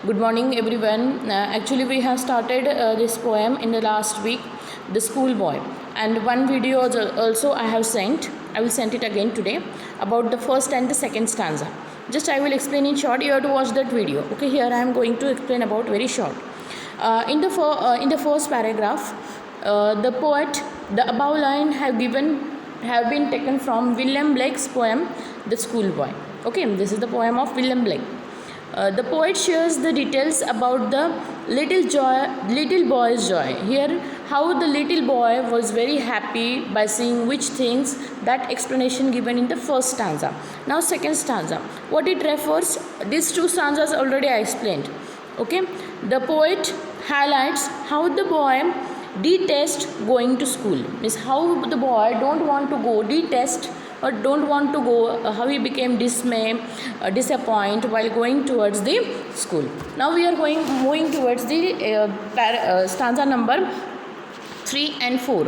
Good morning, everyone. Actually, we have started this poem in the last week, The Schoolboy. And one video also I have sent. I will send it again today about the first and the second stanza. Just I will explain in short. You have to watch that video. Okay, here I am going to explain about very short. In the first paragraph, the poet, the above line have been taken from William Blake's poem, The Schoolboy. Okay, this is the poem of William Blake. The poet shares the details about the little boy's joy. Here, how the little boy was very happy by seeing which things. That explanation given in the first stanza. Now, second stanza. What it refers? These two stanzas already I explained. Okay, the poet highlights how the boy detests going to school. Means how the boy don't want to go, detest or don't want to go, how he became disappointed while going towards the school. Now we are moving towards the stanza number 3 and 4.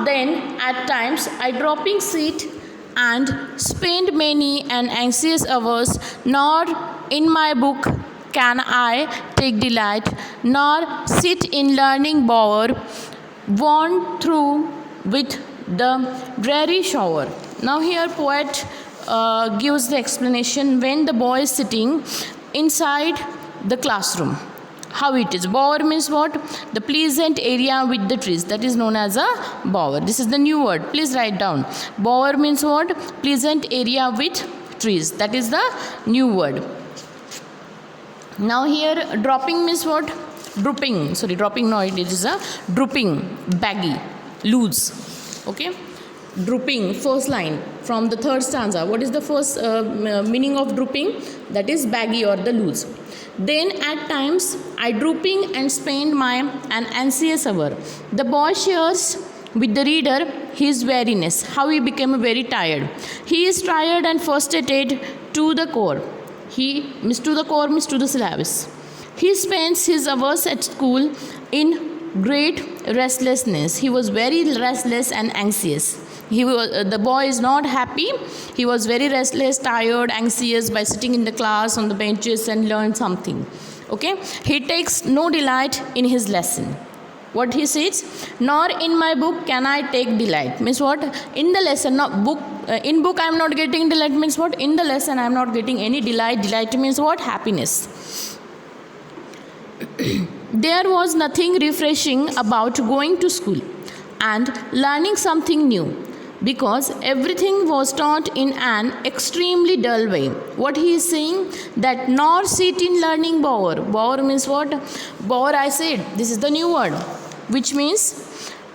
Then at times I dropping seat and spend many and anxious hours, nor in my book can I take delight, nor sit in learning bower, worn through with the dreary shower. Now here poet gives the explanation when the boy is sitting inside the classroom. How it is. Bower means what? The pleasant area with the trees. That is known as a bower. This is the new word. Please write down. Bower means what? Pleasant area with trees. That is the new word. Now here dropping means what? Drooping. Sorry, dropping. No, it is a drooping, baggy, loose. Okay, drooping, first line from the third stanza. What is the first meaning of drooping? That is baggy or the loose. Then at times I drooping and spend an anxious hour. The boy shares with the reader his weariness, how he became very tired. He is tired and frustrated to the core. He means to the core means to the syllabus. He spends his hours at school in great restlessness. He was very restless and anxious. The boy is not happy. He was very restless, tired, anxious by sitting in the class on the benches and learn something. Okay, he takes no delight in his lesson. What he says, nor in my book can I take delight. Means what? In the lesson, not book. In book I am not getting delight. Means what? In the lesson I am not getting any delight. Delight means what? Happiness. There was nothing refreshing about going to school and learning something new, because everything was taught in an extremely dull way. What he is saying, that nor sit in learning bower. Bower means what? Bower, I said, this is the new word, which means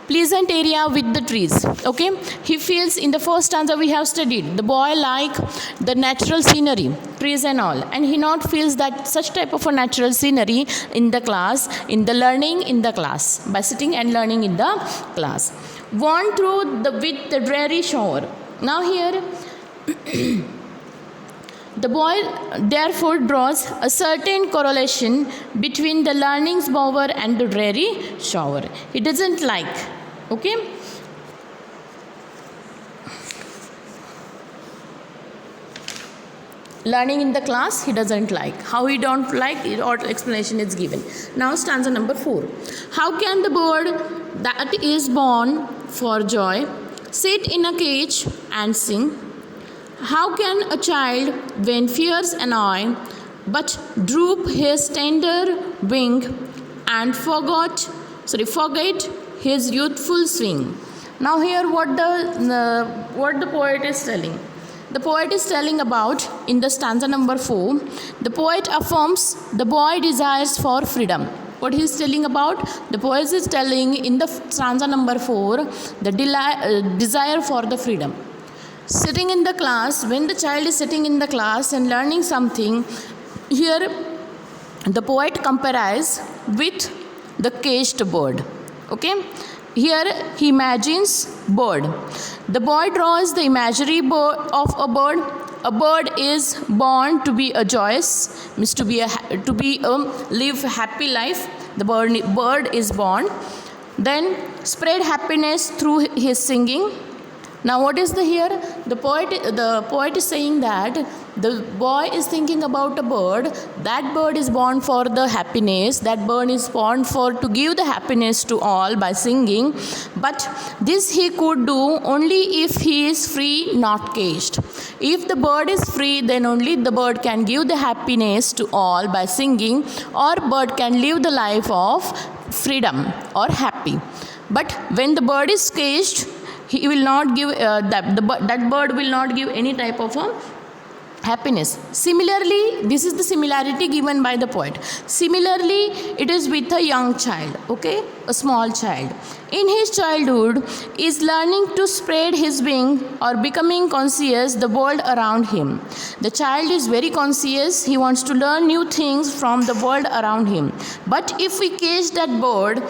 pleasant area with the trees. Okay, he feels in the first stanza we have studied, the boy like the natural scenery, trees and all, and he not feels that such type of a natural scenery in the class, in the learning in the class, by sitting and learning in the class. Worn through with the dreary shower. Now here the boy therefore draws a certain correlation between the learning's bower and the dreary shower. He doesn't like. Okay. Learning in the class he doesn't like. How he don't like it, or explanation is given. Now stanza number 4. How can the bird that is born for joy sit in a cage and sing? How can a child, when fears annoy, but droop his tender wing and forget his youthful swing? Now here what the poet is telling. The poet is telling about, in the stanza number 4, the poet affirms the boy desires for freedom. What he is telling about? The poet is telling in the stanza number 4, the desire for the freedom. Sitting in the class, when the child is sitting in the class and learning something, here the poet compares with the caged bird. Okay, here he imagines bird. The boy draws the imaginary bird of a bird. A bird is born to be a joyous, means to live happy life. The bird is born. Then spread happiness through his singing. Now what is the here? The poet is saying that the boy is thinking about a bird. That bird is born for the happiness. That bird is born for to give the happiness to all by singing. But this he could do only if he is free, not caged. If the bird is free, then only the bird can give the happiness to all by singing, or bird can live the life of freedom or happy. But when the bird is caged, he will not give that bird will not give any type of a happiness. Similarly, this is the similarity given by the poet. Similarly, it is with a young child, okay, a small child. In his childhood, is learning to spread his wing or becoming conscious the world around him. The child is very conscious. He wants to learn new things from the world around him. But if we cage that bird,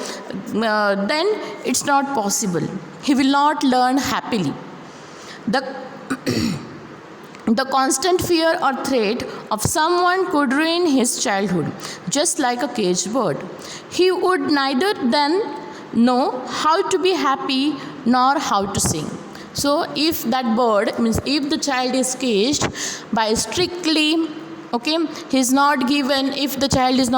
then it's not possible. He will not learn happily. The constant fear or threat of someone could ruin his childhood, just like a caged bird. He would neither then know how to be happy nor how to sing. So if that bird, means if the child is caged by strictly, okay, he is not given, if the child is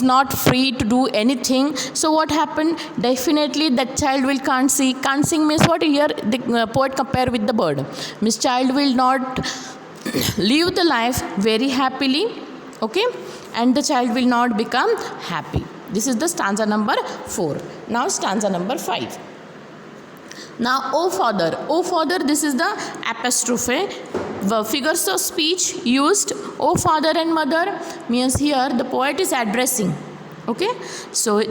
not free to do anything, so what happened? Definitely that child will can't sing means what? Here the poet compare with the bird, means child will not live the life very happily, okay, and the child will not become happy. This is the stanza number 4. Now stanza number 5. Now, O father, this is the apostrophe. The figures of speech used, O father and mother, means here the poet is addressing. Okay, so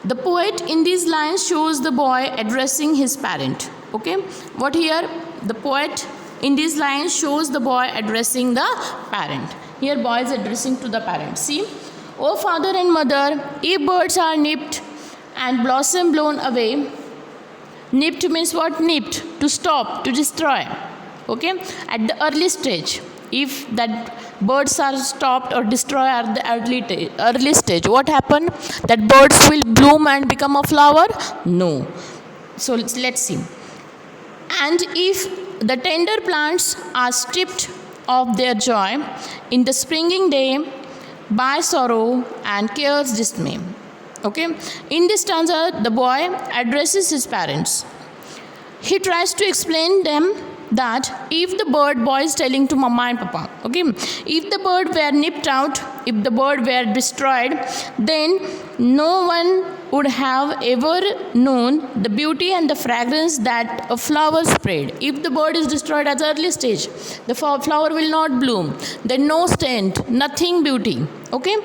the poet in these lines shows the boy addressing his parent. Okay, what here? The poet in these lines shows the boy addressing the parent. Here, boy is addressing to the parent. See, O father and mother, if birds are nipped and blossom blown away. Nipped means what? Nipped, to stop, to destroy. Okay, at the early stage, if that birds are stopped or destroyed at the early stage, what happened? That birds will bloom and become a flower? No. So let's see. And if the tender plants are stripped of their joy in the springing day by sorrow and care's dismay. Okay, in this stanza, the boy addresses his parents. He tries to explain them that if the boy is telling to mama and papa, okay, if the bird were nipped out, if the bird were destroyed, then no one would have ever known the beauty and the fragrance that a flower spread. If the bird is destroyed at the early stage, the flower will not bloom. Then no scent, nothing beauty. Okay.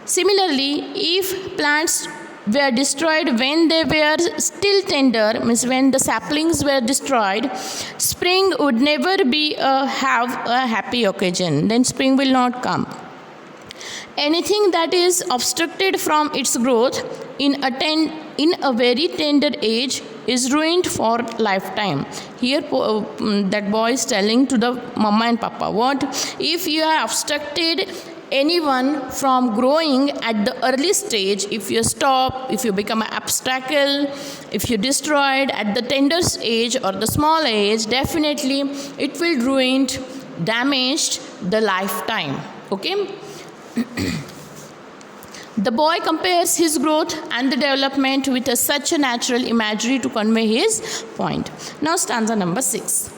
Similarly, if plants were destroyed when they were still tender, means when the saplings were destroyed, spring would never have a happy occasion. Then spring will not come. Anything that is obstructed from its growth in a very tender age is ruined for lifetime. Here that boy is telling to the mama and papa, what? If you have obstructed anyone from growing at the early stage, if you stop, if you become an obstacle, if you destroyed at the tender age or the small age, definitely it will ruin, damaged the lifetime. Okay. The boy compares his growth and the development with such a natural imagery to convey his point. Now stanza number 6.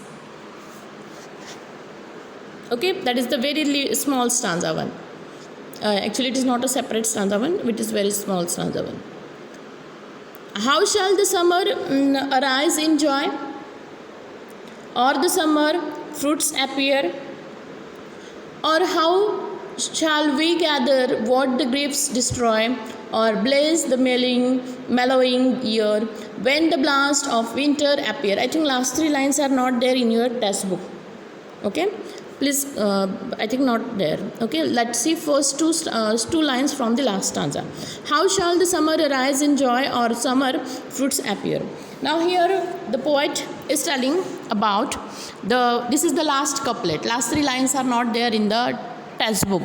Okay, that is the very small stanza 1. Actually, it is not a separate stanza 1, it is very small stanza 1. How shall the summer arise in joy? Or the summer fruits appear? Or how shall we gather what the grapes destroy, or blaze the mellowing year, when the blast of winter appear? I think last 3 lines are not there in your test book. Okay, please, I think not there. Okay, let's see first two lines from the last stanza. How shall the summer arise in joy, or summer fruits appear? Now here the poet is telling about this is the last couplet. Last 3 lines are not there in the test book.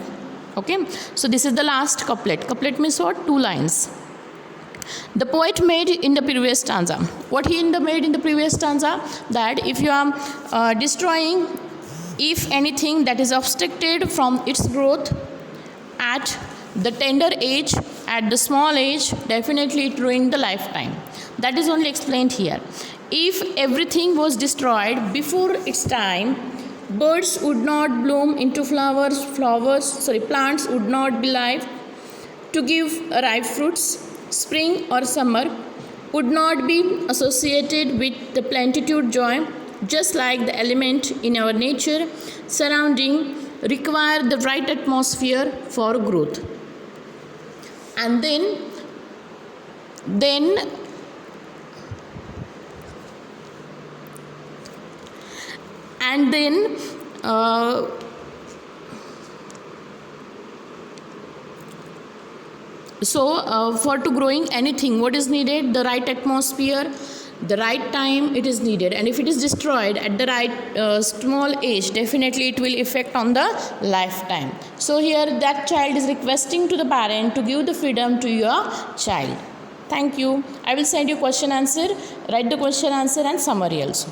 Okay, so this is the last couplet. Couplet means what? 2 lines. The poet made in the previous stanza. What he made in the previous stanza? That if you are destroying, if anything that is obstructed from its growth at the tender age, at the small age, definitely it ruined the lifetime. That is only explained here. If everything was destroyed before its time, birds would not bloom into flowers, plants would not be live to give ripe fruits. Spring or summer would not be associated with the plenitude joy, just like the element in our nature surrounding require the right atmosphere for growth. And then for to growing anything, what is needed? The right atmosphere, the right time it is needed. And if it is destroyed at the right small age, definitely it will affect on the lifetime. So here that child is requesting to the parent to give the freedom to your child. Thank you. I will send you question answer, write the question answer and summary also.